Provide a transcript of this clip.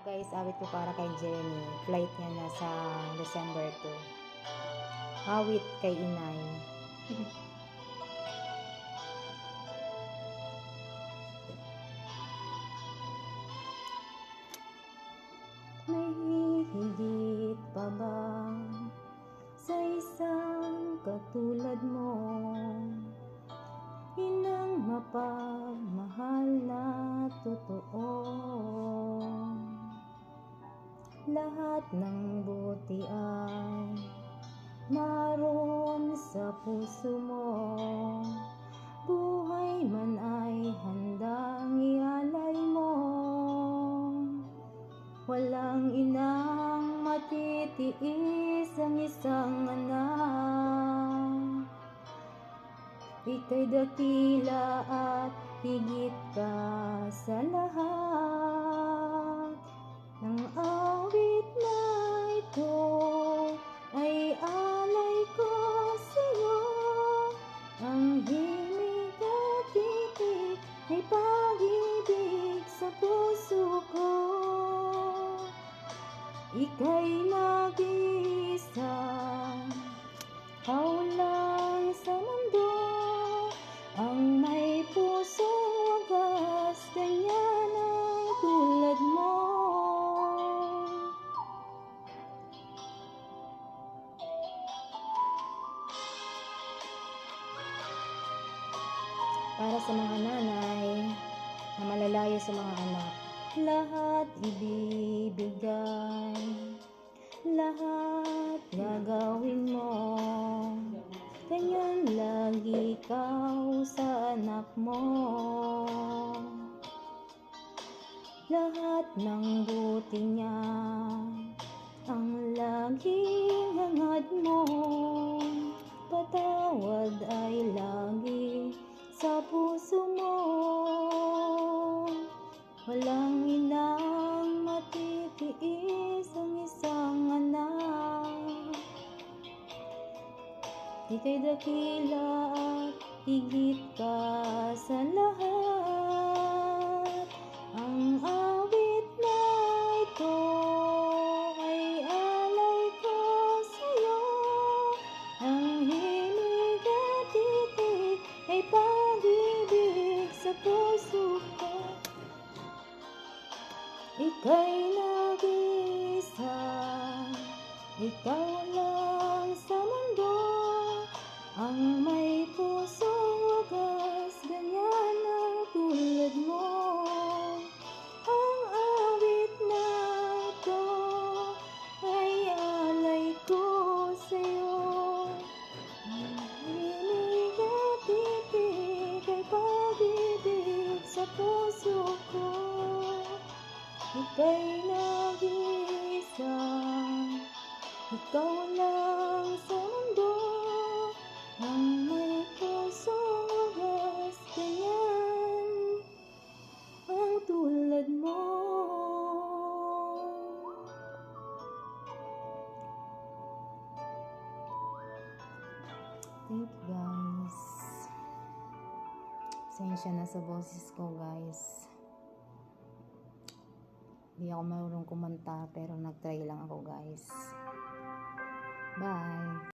Guys, awit ko para kay Jenny. Flight niya na sa December 2. Awit kay Inay. May higit pa ba sa isang katulad mo? Inang mapagmahal na totoo. Lahat ng buti ay naroon sa puso mo. Buhay man ay handang ialay mo. Walang inang matitiis ang isang anak. Ika'y dakila at higit ka sa lahat. Ang awit na ito ay alay ko sa'yo. Ang himig at titig ay pag-ibig sa puso ko. Ika'y nag-iisa, ikaw lang sa mundo. Ang may pusong wagas, ganyan ang tulad mo. Para sa mga nanay na malalayo sa mga anak, lahat ibibigay, lahat gagawin mo. Ganyan lagi ikaw sa anak mo. Lahat ng buti niya ang laging hangad mo. Patawad ay lagi sa puso mo. Walang inang matitiis ang isang anak. Ika'y dakila at higit ka sa lahat. Ang awit na ito ay alay ko sa'yo. Ang himig at titig ay pag-ibig sa puso ko. Ika'y nag-iisa, ikaw lang sa mundo. Ang may pusong wagas, ganyan ang tulad mo. Ang awit na ito ay alay ko sa'yo. Ang himig at titig ay pag-ibig sa puso ko. Ika'y nag-iisa, ikaw lang sa mundo. Ang may pusong wagas, ganyan ang tulad mo. Thank you guys. Pasensya na sa boses ko guys. Hindi ako marunong kumanta pero nag-try lang ako guys. Bye!